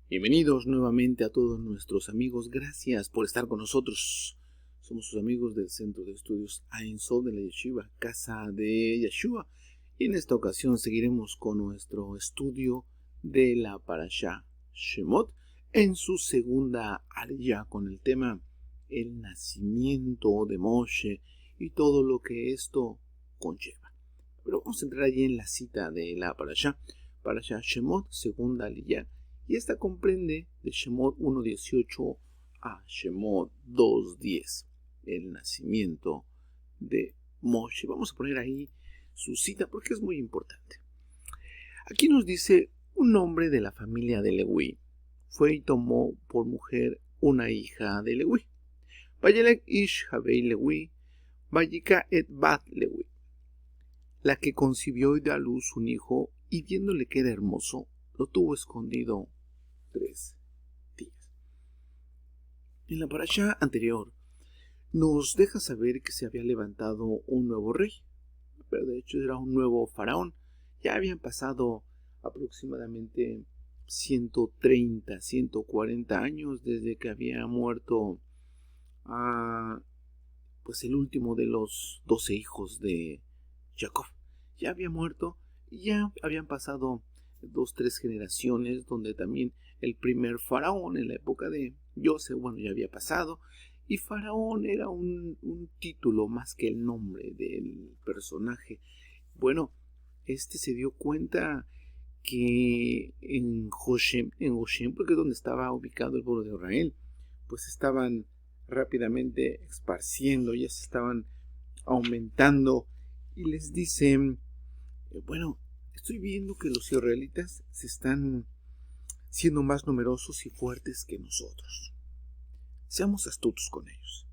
Bienvenidos nuevamente a todos nuestros amigos. Gracias por estar con nosotros. Somos sus amigos del Centro de Estudios Ein Sof de la Yeshiva, Casa de Yeshua. Y en esta ocasión seguiremos con nuestro estudio de la Parashá Shemot en su segunda área con el tema el nacimiento de Moshe y todo lo que esto conlleva. Pero vamos a entrar allí en la cita de la Parashá Shemot, segunda aliyá. Y esta comprende de Shemot 1.18 a Shemot 2.10, el nacimiento de Moshe. Vamos a poner ahí su cita porque es muy importante. Aquí nos dice un hombre de la familia de Leví fue y tomó por mujer una hija de Leví. Vayelek ish habei Leví, vayika et bat Leví, la que concibió y dio a luz un hijo, y viéndole que era hermoso, lo tuvo escondido 3 días. En la parashá anterior nos deja saber que se había levantado un nuevo rey, pero de hecho era un nuevo faraón. Ya habían pasado aproximadamente 130, 140 años desde que había muerto pues el último de los 12 hijos de Jacob. Ya había muerto y ya habían pasado 2-3 generaciones donde también el primer faraón en la época de José, ya había pasado, y faraón era un título más que el nombre del personaje. Se dio cuenta que en Goshen, porque es donde estaba ubicado el pueblo de Israel, pues estaban rápidamente esparciendo, ya se estaban aumentando, y les dicen, estoy viendo que los israelitas se están siendo más numerosos y fuertes que nosotros. Seamos astutos con ellos.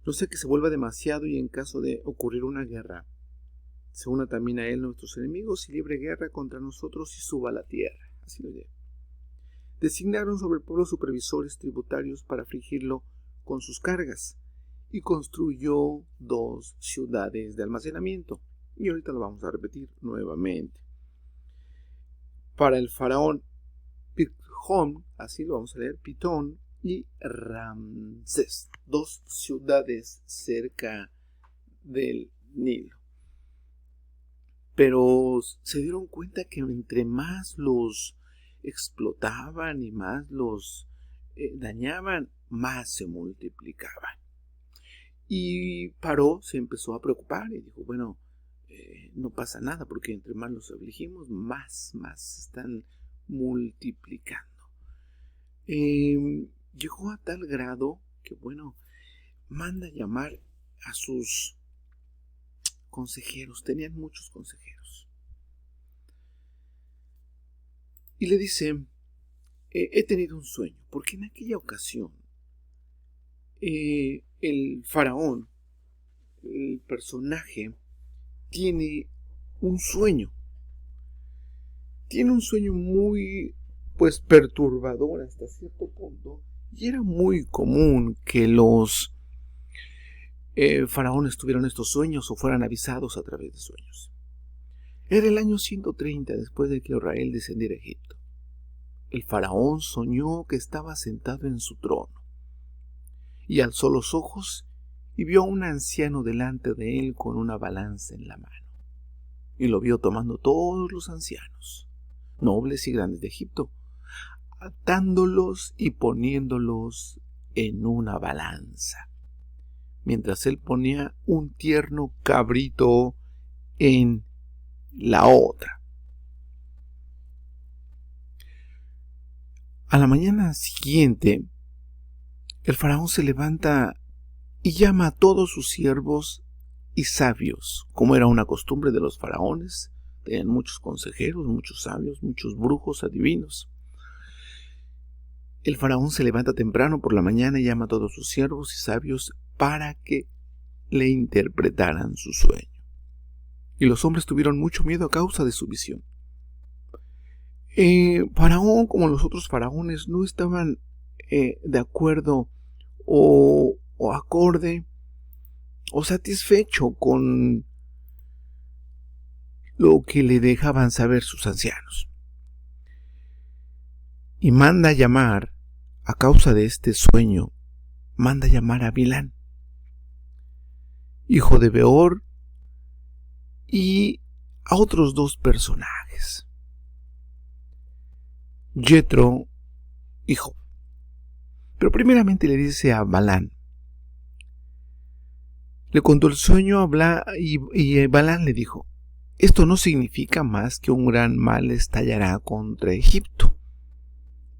No sea que se vuelva demasiado y en caso de ocurrir una guerra, se una también a él nuestros enemigos y libre guerra contra nosotros y suba a la tierra. Así lo dice. Designaron sobre el pueblo supervisores tributarios para afligirlo con sus cargas y construyó 2 ciudades de almacenamiento. Y ahorita lo vamos a repetir nuevamente. Para el faraón Pitón, así lo vamos a leer, Pitón y Ramsés, 2 ciudades cerca del Nilo. Pero se dieron cuenta que entre más los explotaban y más los dañaban, más se multiplicaban. Y Paró se empezó a preocupar y dijo, no pasa nada porque entre más los afligimos, más se están multiplicando. Llegó a tal grado que, manda llamar a sus consejeros. Tenían muchos consejeros. Y le dice, he tenido un sueño, porque en aquella ocasión el faraón, el personaje, tiene un sueño. Tiene un sueño muy, perturbador hasta cierto punto. Y era muy común que los faraones tuvieran estos sueños o fueran avisados a través de sueños. Era el año 130 después de que Israel descendiera a Egipto. El faraón soñó que estaba sentado en su trono y alzó los ojos y vio a un anciano delante de él con una balanza en la mano. Y lo vio tomando todos los ancianos, nobles y grandes de Egipto, atándolos y poniéndolos en una balanza, mientras él ponía un tierno cabrito en la otra. A la mañana siguiente, el faraón se levanta y llama a todos sus siervos y sabios, como era una costumbre de los faraones. Tenían muchos consejeros, muchos sabios, muchos brujos, adivinos. El faraón se levanta temprano por la mañana y llama a todos sus siervos y sabios para que le interpretaran su sueño. Y los hombres tuvieron mucho miedo a causa de su visión. Faraón, como los otros faraones, no estaban de acuerdo o acorde o satisfecho con lo que le dejaban saber sus ancianos. y manda llamar, a causa de este sueño, manda llamar a Bilán, hijo de Beor, y a otros 2 personajes, Jetro y Job. Pero primeramente le dice a Balán, le contó el sueño y Balán le dijo: esto no significa más que un gran mal estallará contra Egipto,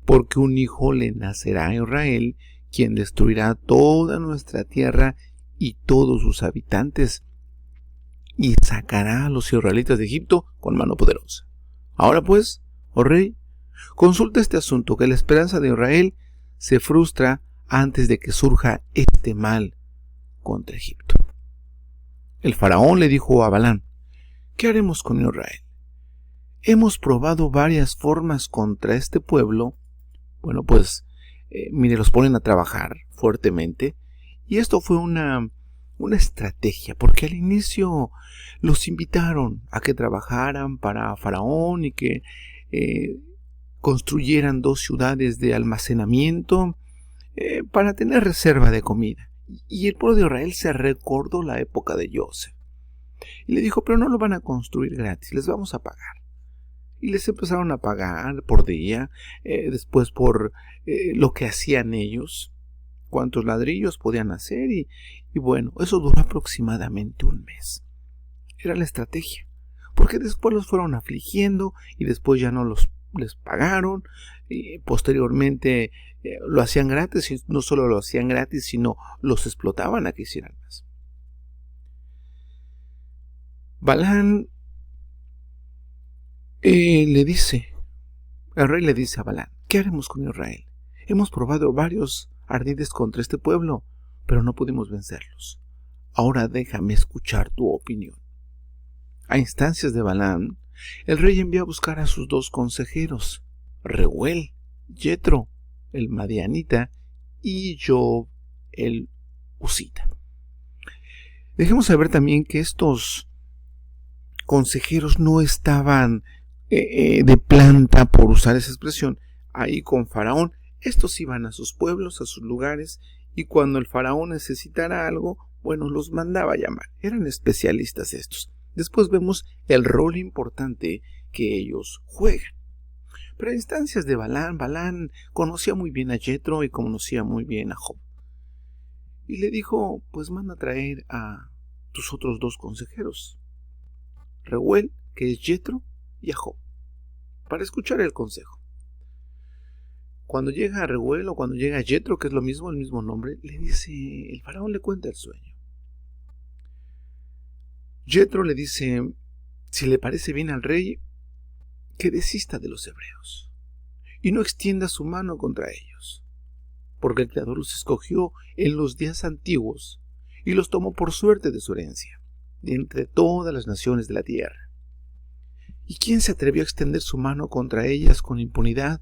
porque un hijo le nacerá a Israel, quien destruirá toda nuestra tierra y todos sus habitantes, y sacará a los israelitas de Egipto con mano poderosa. Ahora pues, oh rey, consulta este asunto, que la esperanza de Israel se frustra antes de que surja este mal contra Egipto. El faraón le dijo a Balán: ¿qué haremos con Israel? Hemos probado varias formas contra este pueblo. Bueno, pues, mire, los ponen a trabajar fuertemente, y esto fue una estrategia, porque al inicio los invitaron a que trabajaran para Faraón y que construyeran 2 ciudades de almacenamiento para tener reserva de comida. Y el pueblo de Israel se recordó la época de Joseph y le dijo: pero no lo van a construir gratis, les vamos a pagar. Y les empezaron a pagar por día, después por lo que hacían ellos, cuántos ladrillos podían hacer, y bueno, eso duró aproximadamente un mes. Era la estrategia, porque después los fueron afligiendo y después ya no les pagaron, y posteriormente lo hacían gratis, y no solo lo hacían gratis, sino los explotaban a que hicieran más. Balán el rey le dice a Balán: ¿qué haremos con Israel? Hemos probado varios ardides contra este pueblo, pero no pudimos vencerlos. Ahora déjame escuchar tu opinión. A instancias de Balán, el rey envió a buscar a sus 2 consejeros, Reuel, Jetro, el madianita, y Job, el husita. Dejemos saber también que estos consejeros no estaban de planta, por usar esa expresión, ahí con Faraón. Estos iban a sus pueblos, a sus lugares, y cuando el Faraón necesitara algo, bueno, los mandaba a llamar. Eran especialistas estos. Después vemos el rol importante que ellos juegan. Pero a instancias de Balán conocía muy bien a Jetro y conocía muy bien a Job. Y le dijo: pues manda a traer a tus otros 2 consejeros, Reuel, que es Jetro, y a Job, para escuchar el consejo. Cuando llega a Reuel o cuando llega a Jetro, que es lo mismo, el mismo nombre, le dice, el faraón le cuenta el sueño. Jetro le dice: si le parece bien al rey, que desista de los hebreos y no extienda su mano contra ellos, porque el Creador los escogió en los días antiguos y los tomó por suerte de su herencia, de entre todas las naciones de la tierra. ¿Y quién se atrevió a extender su mano contra ellas con impunidad,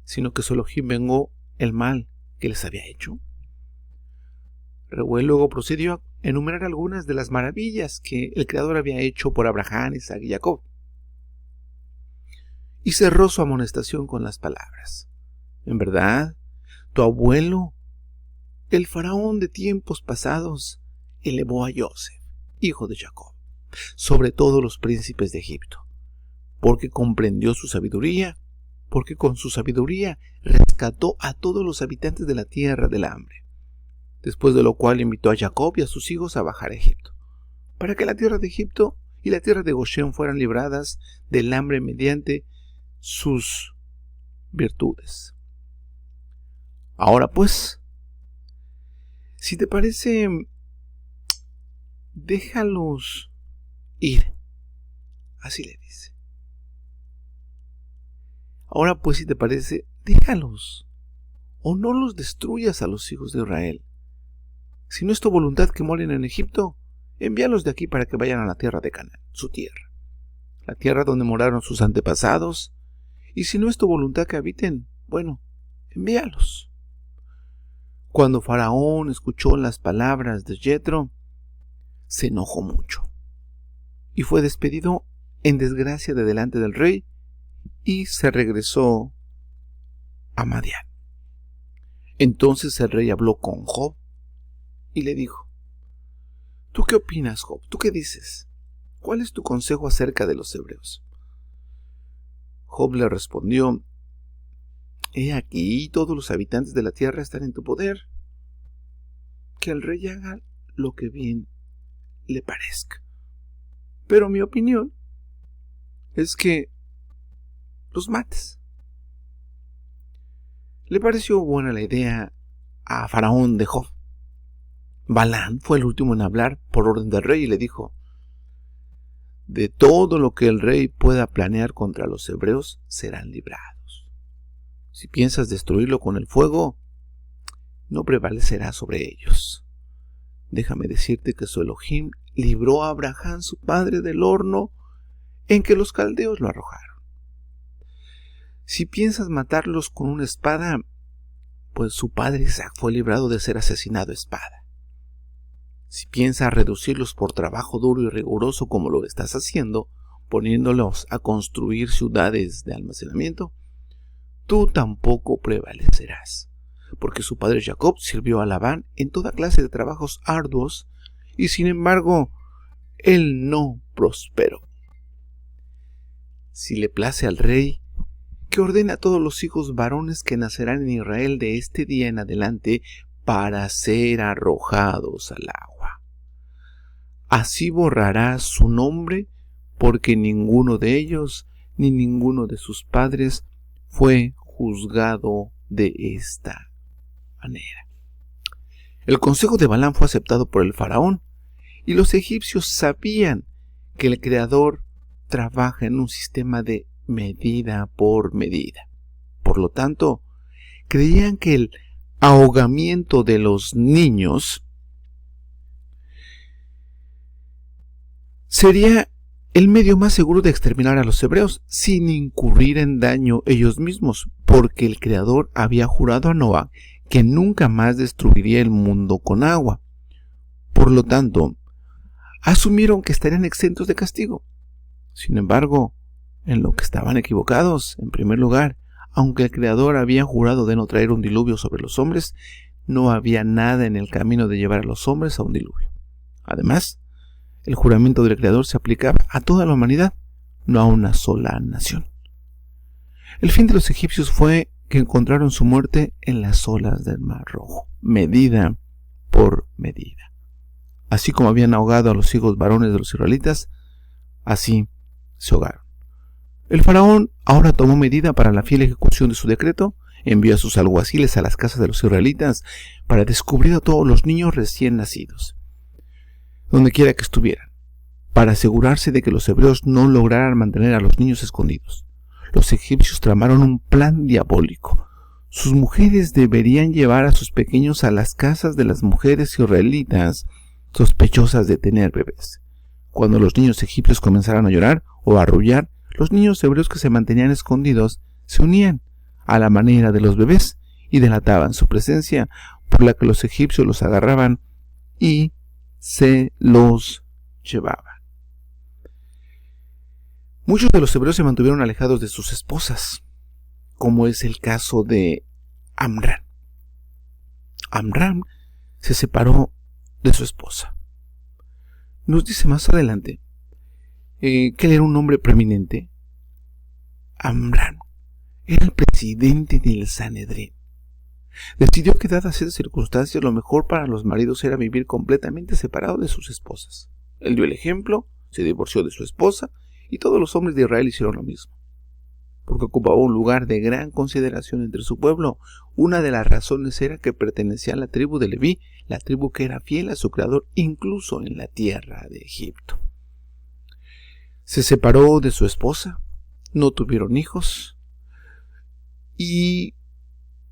sino que su Elohim vengó el mal que les había hecho? Reuel luego procedió a enumerar algunas de las maravillas que el Creador había hecho por Abraham, Isaac y Jacob, y cerró su amonestación con las palabras: en verdad, tu abuelo, el faraón de tiempos pasados, elevó a Joseph, hijo de Jacob, sobre todos los príncipes de Egipto, porque comprendió su sabiduría, porque con su sabiduría rescató a todos los habitantes de la tierra del hambre. Después de lo cual invitó a Jacob y a sus hijos a bajar a Egipto, para que la tierra de Egipto y la tierra de Goshen fueran libradas del hambre mediante sus virtudes. Ahora pues, si te parece, déjalos ir. Así le dice. Ahora pues, si te parece, déjalos, o no los destruyas a los hijos de Israel. Si no es tu voluntad que moren en Egipto, envíalos de aquí para que vayan a la tierra de Canaán, su tierra, la tierra donde moraron sus antepasados. Y si no es tu voluntad que habiten, bueno, envíalos. Cuando Faraón escuchó las palabras de Jetro, se enojó mucho y fue despedido en desgracia de delante del rey, y se regresó a Madián. Entonces el rey habló con Job y le dijo: ¿Tú qué opinas, Job? ¿Tú qué dices? ¿Cuál es tu consejo acerca de los hebreos? Job le respondió: He aquí, todos los habitantes de la tierra están en tu poder. Que el rey haga lo que bien le parezca. Pero mi opinión es que los mates. Le pareció buena la idea a Faraón de Job. Balaam fue el último en hablar por orden del rey y le dijo: De todo lo que el rey pueda planear contra los hebreos serán librados. Si piensas destruirlo con el fuego, no prevalecerá sobre ellos. Déjame decirte que su Elohim libró a Abraham, su padre, del horno en que los caldeos lo arrojaron. Si piensas matarlos con una espada, pues su padre Isaac fue librado de ser asesinado a espada. Si piensas reducirlos por trabajo duro y riguroso como lo estás haciendo, poniéndolos a construir ciudades de almacenamiento, tú tampoco prevalecerás, porque su padre Jacob sirvió a Labán en toda clase de trabajos arduos y sin embargo él no prosperó. Si le place al rey, que ordene a todos los hijos varones que nacerán en Israel de este día en adelante para ser arrojados al agua. Así borrará su nombre, porque ninguno de ellos ni ninguno de sus padres fue juzgado de esta manera. El consejo de Balaam fue aceptado por el faraón, y los egipcios sabían que el Creador trabaja en un sistema de medida por medida. Por lo tanto, creían que el ahogamiento de los niños sería el medio más seguro de exterminar a los hebreos sin incurrir en daño ellos mismos, porque el Creador había jurado a Noé que nunca más destruiría el mundo con agua. Por lo tanto, asumieron que estarían exentos de castigo. Sin embargo, en lo que estaban equivocados, en primer lugar, aunque el Creador había jurado de no traer un diluvio sobre los hombres, no había nada en el camino de llevar a los hombres a un diluvio. Además, el juramento del Creador se aplicaba a toda la humanidad, no a una sola nación. El fin de los egipcios fue que encontraron su muerte en las olas del Mar Rojo, medida por medida. Así como habían ahogado a los hijos varones de los israelitas, así se ahogaron. El faraón ahora tomó medida para la fiel ejecución de su decreto, envió a sus alguaciles a las casas de los israelitas para descubrir a todos los niños recién nacidos, donde quiera que estuvieran, para asegurarse de que los hebreos no lograran mantener a los niños escondidos. Los egipcios tramaron un plan diabólico. Sus mujeres deberían llevar a sus pequeños a las casas de las mujeres israelitas sospechosas de tener bebés. Cuando los niños egipcios comenzaran a llorar o a arrullar, los niños hebreos que se mantenían escondidos se unían a la manera de los bebés y delataban su presencia, por la que los egipcios los agarraban y se los llevaban. Muchos de los hebreos se mantuvieron alejados de sus esposas, como es el caso de Amram. Amram se separó de su esposa. Nos dice más adelante que él era un hombre preeminente. Amram era el presidente del Sanedrín. Decidió que, dadas esas circunstancias, lo mejor para los maridos era vivir completamente separado de sus esposas. Él dio el ejemplo, se divorció de su esposa, y todos los hombres de Israel hicieron lo mismo. Porque ocupaba un lugar de gran consideración entre su pueblo. Una de las razones era que pertenecía a la tribu de Leví, la tribu que era fiel a su creador incluso en la tierra de Egipto. Se separó de su esposa, no tuvieron hijos, y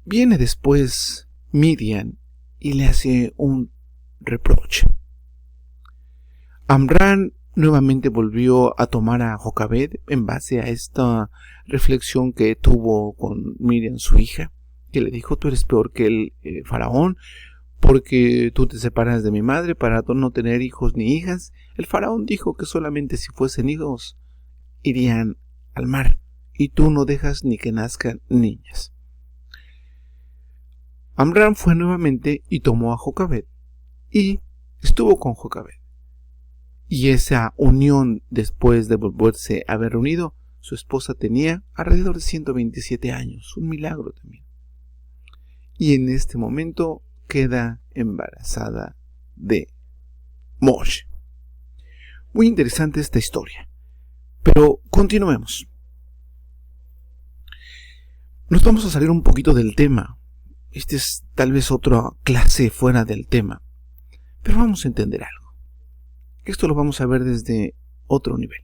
viene después Midian y le hace un reproche. Amram nuevamente volvió a tomar a Jocabed en base a esta reflexión que tuvo con Miriam, su hija, que le dijo: tú eres peor que el faraón, porque tú te separas de mi madre para no tener hijos ni hijas. El faraón dijo que solamente si fuesen hijos irían al mar, y tú no dejas ni que nazcan niñas. Amram fue nuevamente y tomó a Jocabed y estuvo con Jocabed. Y esa unión, después de volverse a haber reunido, su esposa tenía alrededor de 127 años, un milagro también. Y en este momento queda embarazada de Moshe. Muy interesante esta historia, pero continuemos. Nos vamos a salir un poquito del tema. Este es tal vez otra clase fuera del tema, pero vamos a entender algo. Esto lo vamos a ver desde otro nivel.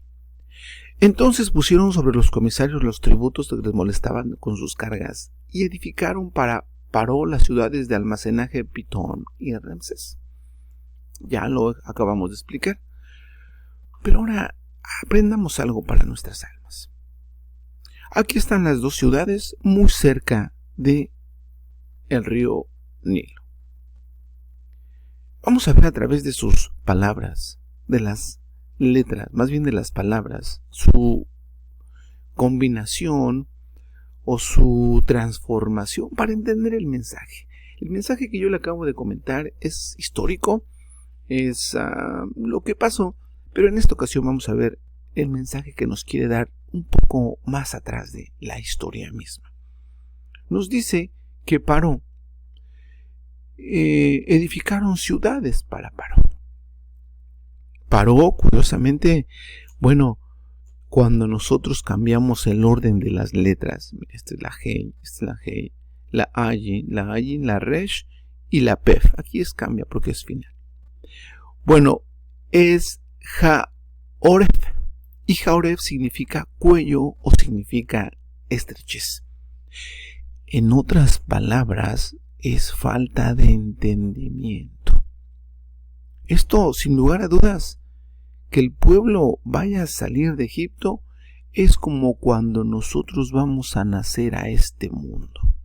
Entonces pusieron sobre los comisarios los tributos que les molestaban con sus cargas y edificaron para Paró las ciudades de almacenaje Pitón y Ramsés. Ya lo acabamos de explicar. Pero ahora aprendamos algo para nuestras almas. Aquí están las dos ciudades muy cerca de el río Nilo. Vamos a ver a través de sus palabras, de las letras, más bien de las palabras, su combinación o su transformación para entender el mensaje. El mensaje que yo le acabo de comentar es histórico, es lo que pasó, pero en esta ocasión vamos a ver el mensaje que nos quiere dar un poco más atrás de la historia misma. Nos dice que Paró edificaron ciudades para Paró. Paró, curiosamente, cuando nosotros cambiamos el orden de las letras, esta es la G, esta es la G, la Ayin, la Resh y la Pef. Aquí cambia porque es final. Es Jaoref. Y Jaoref significa cuello o significa estrechez. En otras palabras, es falta de entendimiento. Esto, sin lugar a dudas, que el pueblo vaya a salir de Egipto es como cuando nosotros vamos a nacer a este mundo,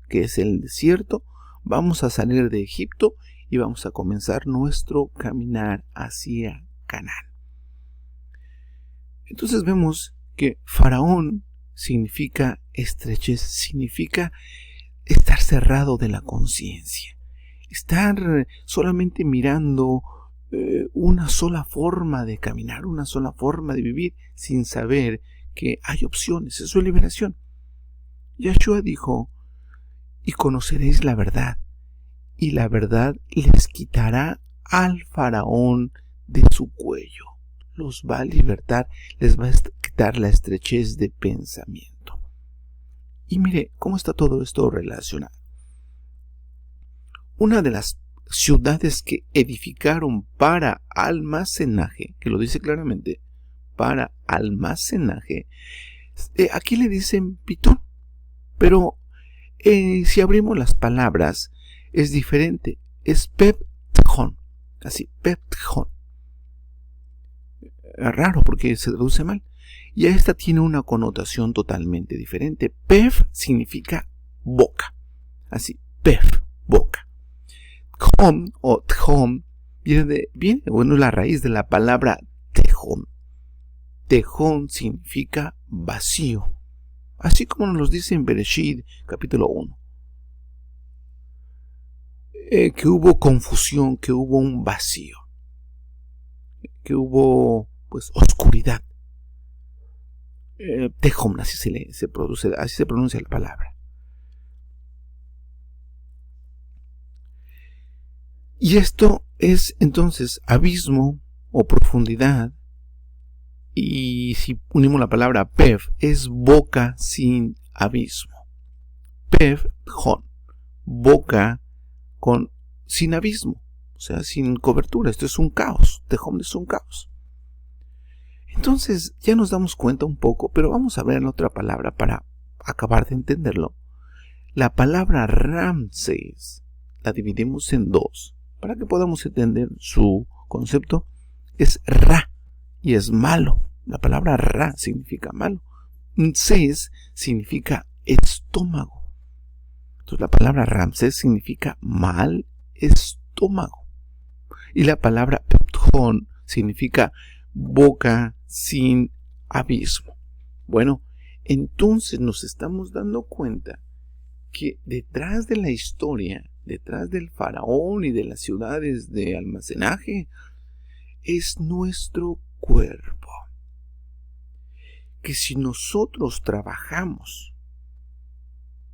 que es el desierto. Vamos a salir de Egipto y vamos a comenzar nuestro caminar hacia Canaán. Entonces vemos que Faraón significa estrechez, significa estar cerrado de la conciencia, estar solamente mirando una sola forma de caminar, una sola forma de vivir, sin saber que hay opciones. Eso es liberación. Yahshua dijo: y conoceréis la verdad, y la verdad les quitará al faraón de su cuello. Los va a libertar, les va a quitar la estrechez de pensamiento. Y mire cómo está todo esto relacionado. Una de las ciudades que edificaron para almacenaje, que lo dice claramente, para almacenaje, aquí le dicen Pitón, pero si abrimos las palabras es diferente, es Pep-Tjón, así, Pep-Tjón. Raro porque se traduce mal, y esta tiene una connotación totalmente diferente. Pef significa boca, así, Pef, boca. Tjón o Tjón viene la raíz de la palabra Tejón. Tejón significa vacío, así como nos lo dice en Bereshit capítulo 1. Que hubo confusión, que hubo un vacío, que hubo oscuridad. Tejón, así se pronuncia la palabra. Y esto es entonces abismo o profundidad, y si unimos la palabra Pev, es boca sin abismo. Pev, Jon, boca sin abismo, o sea, sin cobertura. Esto es un caos. Tejón es un caos. Entonces ya nos damos cuenta un poco, pero vamos a ver la otra palabra para acabar de entenderlo. La palabra Ramsés la dividimos en dos para que podamos entender su concepto. Es Ra y es malo. La palabra Ra significa malo. Ses significa estómago. Entonces la palabra Ramsés significa mal estómago. Y la palabra Peptjón significa boca sin abismo. Entonces nos estamos dando cuenta que detrás de la historia, detrás del faraón y de las ciudades de almacenaje, es nuestro cuerpo. Que si nosotros trabajamos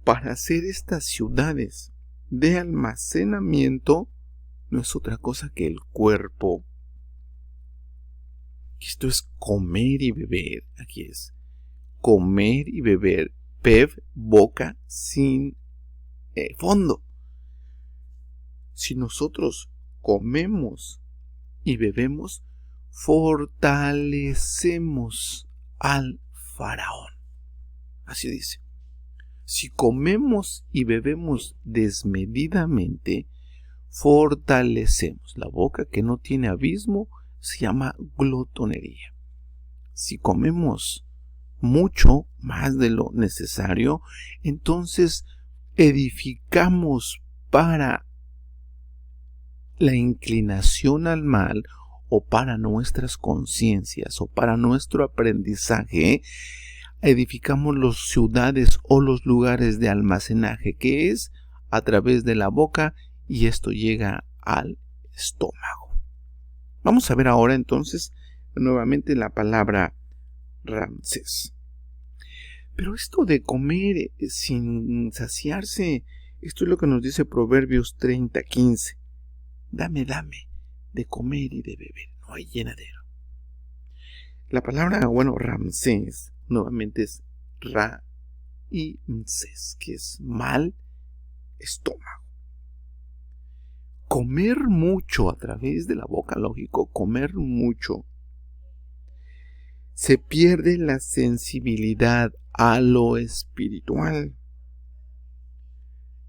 para hacer estas ciudades de almacenamiento, no es otra cosa que el cuerpo. Esto es comer y beber. Aquí es comer y beber. Pev, boca sin fondo. Si nosotros comemos y bebemos, fortalecemos al faraón. Así dice. Si comemos y bebemos desmedidamente, fortalecemos. La boca que no tiene abismo se llama glotonería. Si comemos mucho, más de lo necesario, entonces edificamos para la inclinación al mal o para nuestras conciencias o para nuestro aprendizaje. Edificamos las ciudades o los lugares de almacenaje, que es a través de la boca, y esto llega al estómago. Vamos a ver ahora entonces nuevamente la palabra Ramsés. Pero esto de comer sin saciarse, esto es lo que nos dice Proverbios 30:15. Dame de comer y de beber, no hay llenadero. La palabra, Ramsés, nuevamente es Ra-y-mses, que es mal estómago. Comer mucho a través de la boca, lógico, comer mucho, se pierde la sensibilidad a lo espiritual.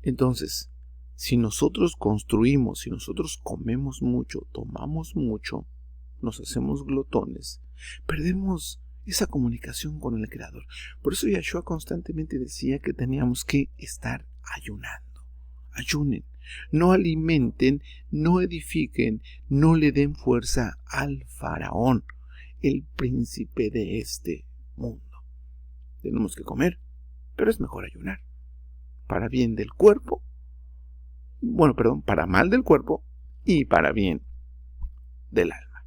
Entonces, si nosotros construimos, si nosotros comemos mucho, tomamos mucho, nos hacemos glotones, perdemos esa comunicación con el Creador. Por eso Yahshua constantemente decía que teníamos que estar ayunando. Ayunen, no alimenten, no edifiquen, no le den fuerza al faraón, el príncipe de este mundo. Tenemos que comer, pero es mejor ayunar. Para bien del cuerpo, para mal del cuerpo y para bien del alma.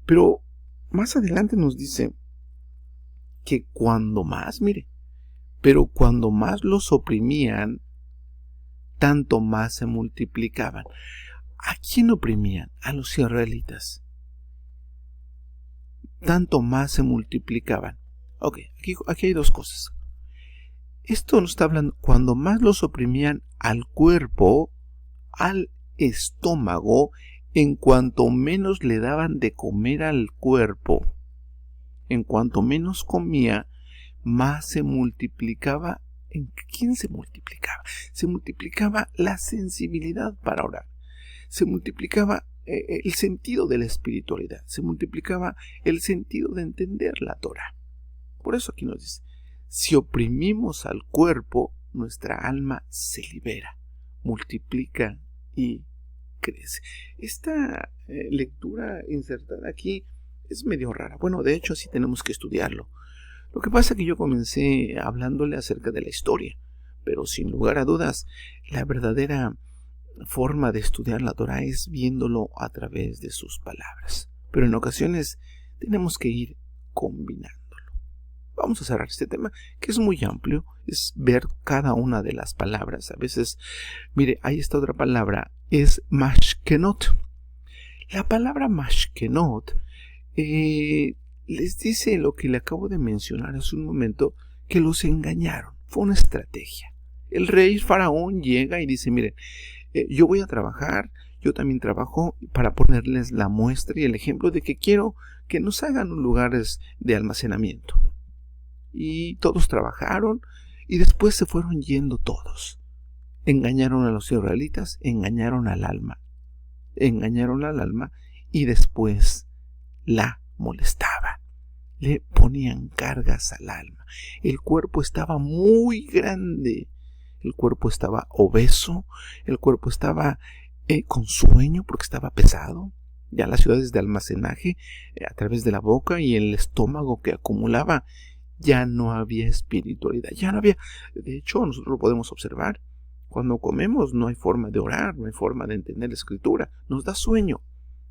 Pero más adelante nos dice que cuando más los oprimían, tanto más se multiplicaban. ¿A quién oprimían? A los israelitas. Tanto más se multiplicaban. Ok, aquí hay dos cosas. Esto nos está hablando, cuando más los oprimían al cuerpo, al estómago, en cuanto menos le daban de comer al cuerpo, en cuanto menos comía, más se multiplicaba. ¿En quién se multiplicaba? Se multiplicaba la sensibilidad para orar. Se multiplicaba el sentido de la espiritualidad. Se multiplicaba el sentido de entender la Torah. Por eso aquí nos dice, si oprimimos al cuerpo, nuestra alma se libera, multiplica y crece. Esta lectura insertada aquí es medio rara. De hecho, sí tenemos que estudiarlo. Lo que pasa es que yo comencé hablándole acerca de la historia, pero sin lugar a dudas, la verdadera forma de estudiar la Torah es viéndolo a través de sus palabras. Pero en ocasiones tenemos que ir combinándolo. Vamos a cerrar este tema, que es muy amplio, es ver cada una de las palabras. A veces, hay esta otra palabra, es mashkenot. La palabra mashkenot les dice lo que le acabo de mencionar hace un momento, que los engañaron. Fue una estrategia. El rey faraón llega y dice, yo voy a trabajar, yo también trabajo, para ponerles la muestra y el ejemplo de que quiero que nos hagan lugares de almacenamiento. Y todos trabajaron y después se fueron yendo todos. Engañaron a los israelitas, engañaron al alma y después la molestaban. Le ponían cargas al alma. El cuerpo estaba muy grande. El cuerpo estaba obeso. El cuerpo estaba con sueño porque estaba pesado. Ya las ciudades de almacenaje a través de la boca y el estómago que acumulaba ya no había espiritualidad, ya no había. De hecho, nosotros lo podemos observar. Cuando comemos no hay forma de orar, no hay forma de entender la escritura, nos da sueño.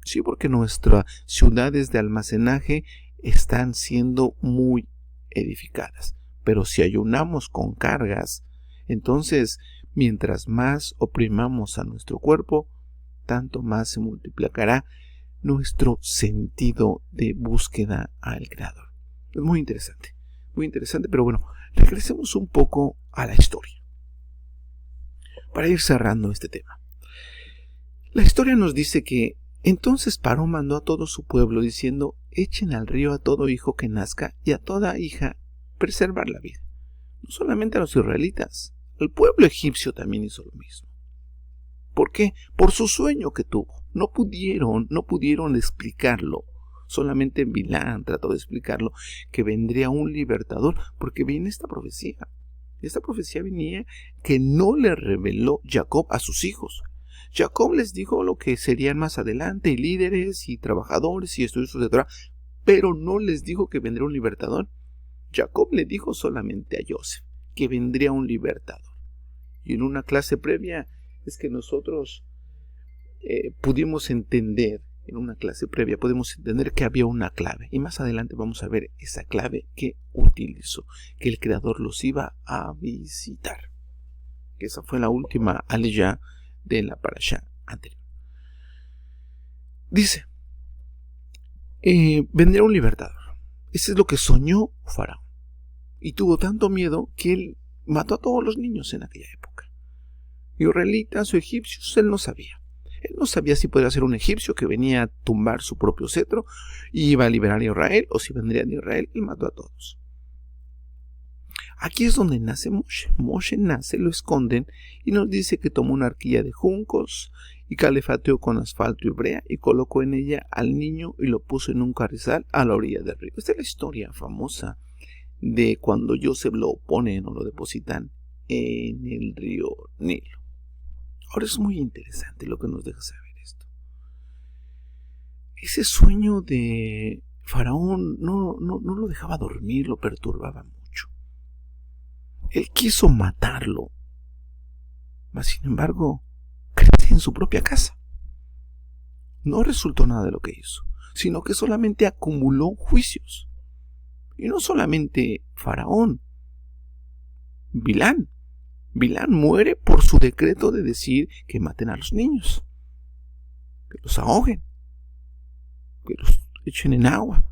Sí, porque nuestras ciudades de almacenaje están siendo muy edificadas. Pero si ayunamos con cargas, entonces mientras más oprimamos a nuestro cuerpo, tanto más se multiplicará nuestro sentido de búsqueda al Creador. Es muy interesante, pero bueno, regresemos un poco a la historia para ir cerrando este tema. La historia nos dice que entonces Paró mandó a todo su pueblo diciendo: echen al río a todo hijo que nazca y a toda hija preservar la vida. No solamente a los israelitas, el pueblo egipcio también hizo lo mismo. ¿Por qué? Por su sueño que tuvo. No pudieron explicarlo. Solamente Bilán trató de explicarlo, que vendría un libertador, porque viene esta profecía. Esta profecía venía que no le reveló Jacob a sus hijos. Jacob les dijo lo que serían más adelante, y líderes y trabajadores y estudios, etc. Pero no les dijo que vendría un libertador. Jacob le dijo solamente a Joseph que vendría un libertador. Y en una clase previa es que nosotros pudimos entender, que había una clave. Y más adelante vamos a ver esa clave que utilizó, que el Creador los iba a visitar. Esa fue la última aliyah de la parashá anterior. Dice, vendría un libertador. Ese es lo que soñó Faraón. Y tuvo tanto miedo que él mató a todos los niños en aquella época. Israelitas o egipcios, él no sabía. Él no sabía si podría ser un egipcio que venía a tumbar su propio cetro y iba a liberar a Israel, o si vendría de Israel. Él mató a todos. Aquí es donde nace Moshe. Moshe nace, lo esconden, y nos dice que tomó una arquilla de juncos y calefateó con asfalto y brea y colocó en ella al niño y lo puso en un carrizal a la orilla del río. Esta es la historia famosa de cuando Joseph lo ponen o lo depositan en el río Nilo. Ahora es muy interesante lo que nos deja saber esto. Ese sueño de Faraón no lo dejaba dormir, lo perturbaba mucho. Él quiso matarlo, mas sin embargo crece en su propia casa. No resultó nada de lo que hizo, sino que solamente acumuló juicios. Y no solamente Faraón, Bilán muere por su decreto de decir que maten a los niños, que los ahoguen, que los echen en agua.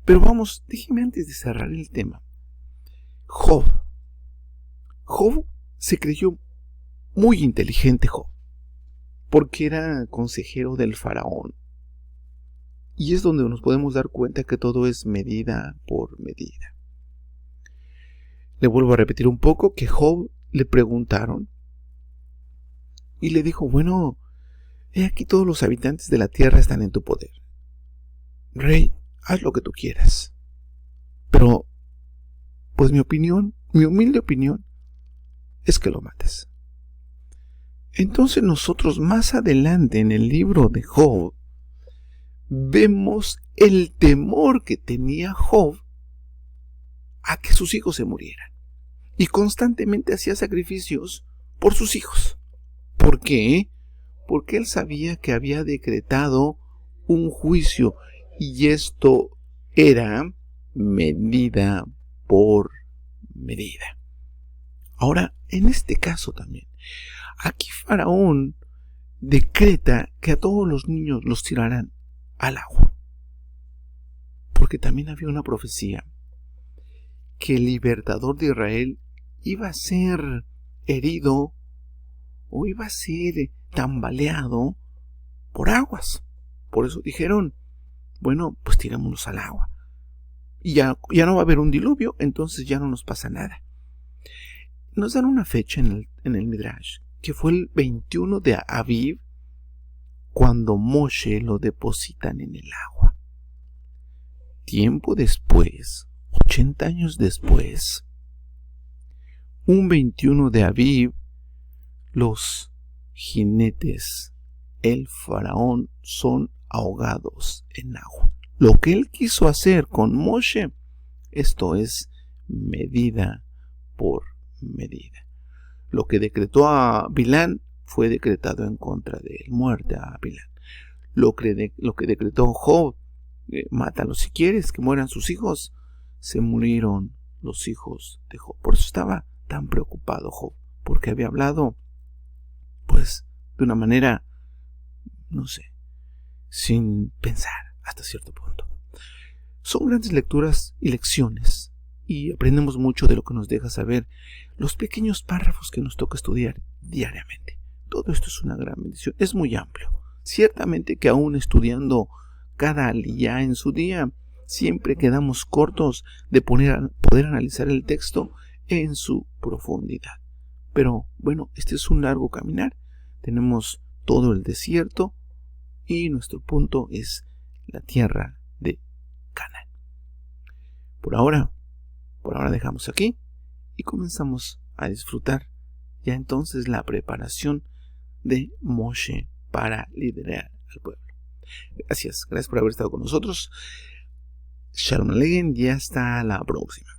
Pero vamos, déjeme antes de cerrar el tema. Job se creyó muy inteligente, porque era consejero del faraón. Y es donde nos podemos dar cuenta que todo es medida por medida. Le vuelvo a repetir un poco que Job le preguntaron y le dijo: bueno, he aquí todos los habitantes de la tierra están en tu poder. Rey, haz lo que tú quieras. Pero, pues mi humilde opinión, es que lo mates. Entonces nosotros más adelante en el libro de Job vemos el temor que tenía Job a que sus hijos se murieran. Y constantemente hacía sacrificios por sus hijos. ¿Por qué? Porque él sabía que había decretado un juicio, y esto era medida por medida. Ahora, en este caso también, aquí Faraón decreta que a todos los niños los tirarán al agua. Porque también había una profecía que el libertador de Israel iba a ser herido o iba a ser tambaleado por aguas. Por eso dijeron: bueno, pues tirémonos al agua. Y ya no va a haber un diluvio, entonces ya no nos pasa nada. Nos dan una fecha en el Midrash, que fue el 21 de Aviv, cuando Moshe lo depositan en el agua. Tiempo después, 80 años después, un 21 de Aviv, los jinetes, el faraón, son ahogados en agua. Lo que él quiso hacer con Moshe Esto es medida por medida. Lo que decretó a Bilán fue decretado en contra de él, muerte a Bilán. Lo que decretó Job, mátalos si quieres, que mueran sus hijos, se murieron los hijos de Job. Por eso estaba tan preocupado Job, porque había hablado, pues, de una manera, no sé, sin pensar hasta cierto punto. Son grandes lecturas y lecciones, y aprendemos mucho de lo que nos deja saber los pequeños párrafos que nos toca estudiar diariamente. Todo esto es una gran bendición, es muy amplio. Ciertamente que aún estudiando cada aliyá en su día, siempre quedamos cortos de poder analizar el texto en su profundidad. Pero bueno, este es un largo caminar. Tenemos todo el desierto y nuestro punto es la tierra de Canaán. Por ahora dejamos aquí y comenzamos a disfrutar ya entonces la preparación de Moshe para liderar al pueblo. Gracias por haber estado con nosotros. Shalom Aleichem y hasta la próxima.